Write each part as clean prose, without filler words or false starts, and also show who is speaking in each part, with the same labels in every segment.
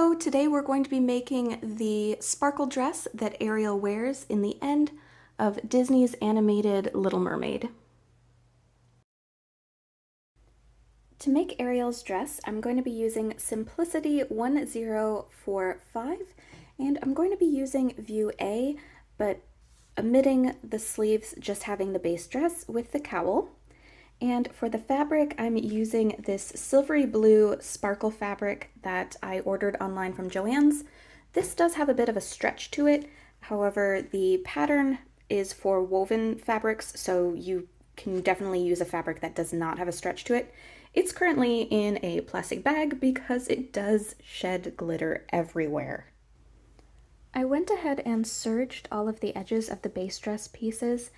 Speaker 1: Hello, today we're going to be making the sparkle dress that Ariel wears in the end of Disney's animated Little Mermaid. To make Ariel's dress, I'm going to be using Simplicity 1045, and I'm going to be using View A, but omitting the sleeves, just having the base dress with the cowl. And for the fabric, I'm using this silvery blue sparkle fabric that I ordered online from Joann's. This does have a bit of a stretch to it. However, the pattern is for woven fabrics, so you can definitely use a fabric that does not have a stretch to it. It's currently in a plastic bag because it does shed glitter everywhere. I went ahead and serged all of the edges of the base dress pieces,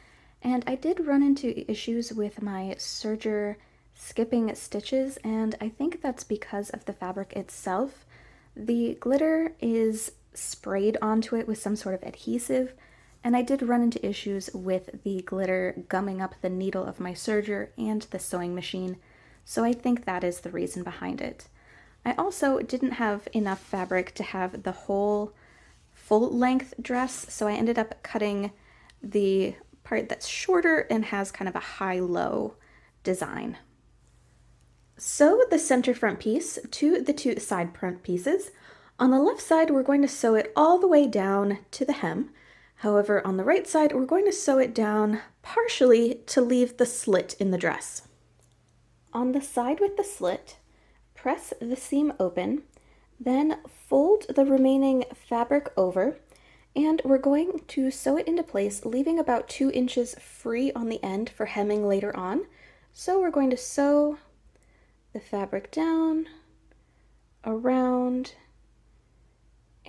Speaker 1: and I did run into issues with my serger skipping stitches, and I think that's because of the fabric itself. The glitter is sprayed onto it with some sort of adhesive, and I did run into issues with the glitter gumming up the needle of my serger and the sewing machine, so I think that is the reason behind it. I also didn't have enough fabric to have the whole full-length dress, so I ended up cutting the part that's shorter and has kind of a high-low design. Sew the center front piece to the two side front pieces. On the left side, we're going to sew it all the way down to the hem. However, on the right side, we're going to sew it down partially to leave the slit in the dress. On the side with the slit, press the seam open, then fold the remaining fabric over, and we're going to sew it into place, leaving about 2 inches free on the end for hemming later on. So we're going to sew the fabric down, around,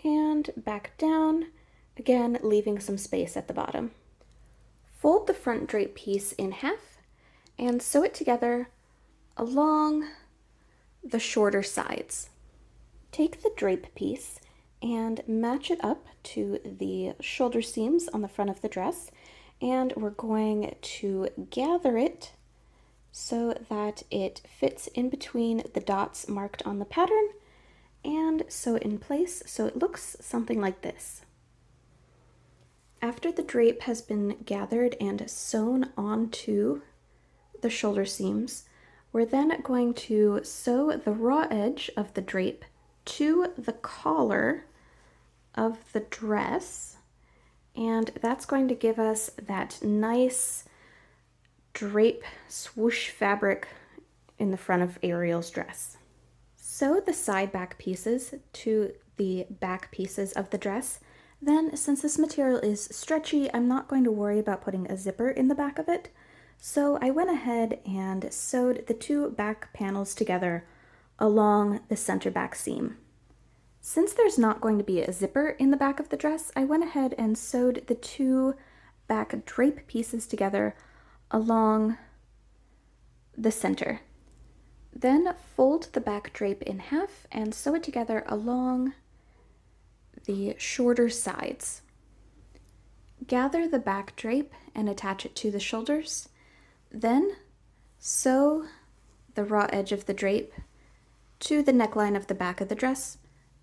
Speaker 1: and back down, again leaving some space at the bottom. Fold the front drape piece in half and sew it together along the shorter sides. Take the drape piece and match it up to the shoulder seams on the front of the dress, and we're going to gather it so that it fits in between the dots marked on the pattern, and sew it in place so it looks something like this. After the drape has been gathered and sewn onto the shoulder seams, we're then going to sew the raw edge of the drape to the collar of the dress, and that's going to give us that nice drape swoosh fabric in the front of Ariel's dress. Sew the side back pieces to the back pieces of the dress. Then, since this material is stretchy, I'm not going to worry about putting a zipper in the back of it, so I went ahead and sewed the two back panels together along the center back seam. Since there's not going to be a zipper in the back of the dress, I went ahead and sewed the two back drape pieces together along the center. Then fold the back drape in half and sew it together along the shorter sides. Gather the back drape and attach it to the shoulders. Then sew the raw edge of the drape to the neckline of the back of the dress,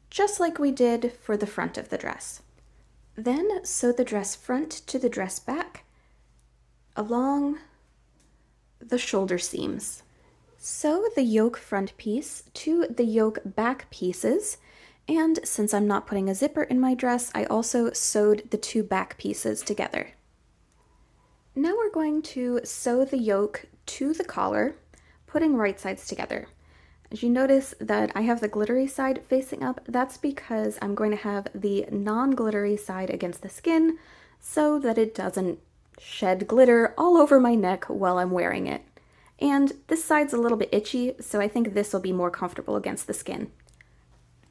Speaker 1: just like we did for the front of the dress. Then sew the dress front to the dress back along the shoulder seams. Sew the yoke front piece to the yoke back pieces, and since I'm not putting a zipper in my dress, I also sewed the two back pieces together. Now we're going to sew the yoke to the collar, putting right sides together. As you notice that I have the glittery side facing up, that's because I'm going to have the non-glittery side against the skin so that it doesn't shed glitter all over my neck while I'm wearing it. And this side's a little bit itchy, so I think this will be more comfortable against the skin.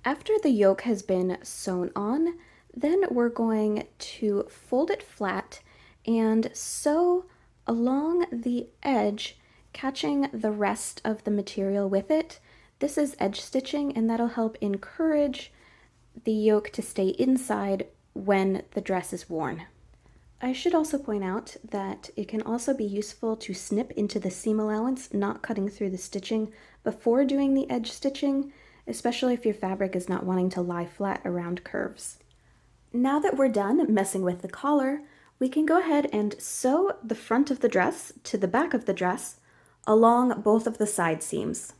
Speaker 1: After the yoke has been sewn on, then we're going to fold it flat and sew along the edge, catching the rest of the material with it. This is edge stitching, and that'll help encourage the yoke to stay inside when the dress is worn. I should also point out that it can also be useful to snip into the seam allowance, not cutting through the stitching before doing the edge stitching, especially if your fabric is not wanting to lie flat around curves. Now that we're done messing with the collar, we can go ahead and sew the front of the dress to the back of the dress along both of the side seams.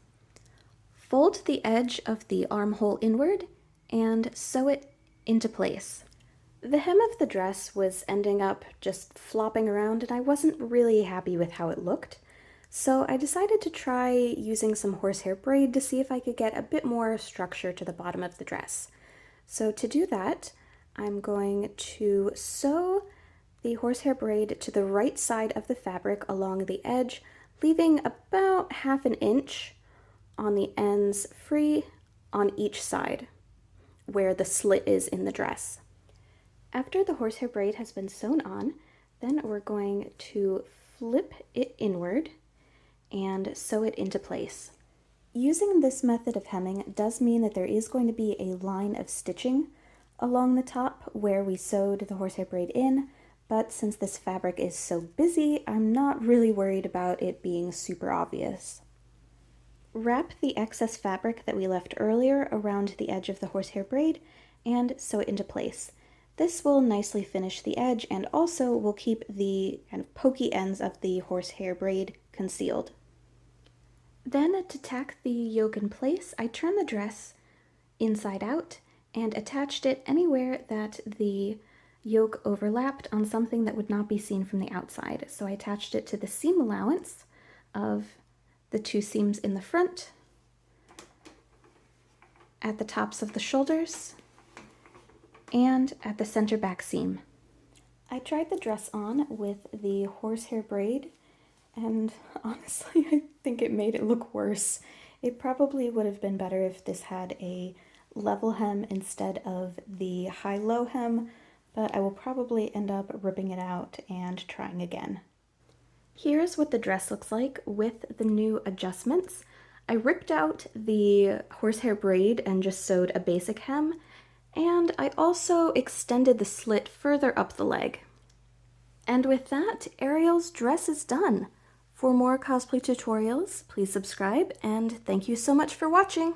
Speaker 1: Fold the edge of the armhole inward and sew it into place. The hem of the dress was ending up just flopping around and I wasn't really happy with how it looked, so I decided to try using some horsehair braid to see if I could get a bit more structure to the bottom of the dress. So to do that, I'm going to sew the horsehair braid to the right side of the fabric along the edge, leaving about 1/2 inch on the ends free on each side, where the slit is in the dress. After the horsehair braid has been sewn on, then we're going to flip it inward and sew it into place. Using this method of hemming does mean that there is going to be a line of stitching along the top where we sewed the horsehair braid in, but since this fabric is so busy, I'm not really worried about it being super obvious. Wrap the excess fabric that we left earlier around the edge of the horsehair braid and sew it into place. This will nicely finish the edge and also will keep the kind of pokey ends of the horsehair braid concealed. Then to tack the yoke in place, I turned the dress inside out and attached it anywhere that the yoke overlapped on something that would not be seen from the outside. So I attached it to the seam allowance of the 2 seams in the front, at the tops of the shoulders, and at the center back seam. I tried the dress on with the horsehair braid, and honestly, I think it made it look worse. It probably would have been better if this had a level hem instead of the high-low hem, but I will probably end up ripping it out and trying again. Here's what the dress looks like with the new adjustments. I ripped out the horsehair braid and just sewed a basic hem, and I also extended the slit further up the leg. And with that, Ariel's dress is done. For more cosplay tutorials, please subscribe, and thank you so much for watching!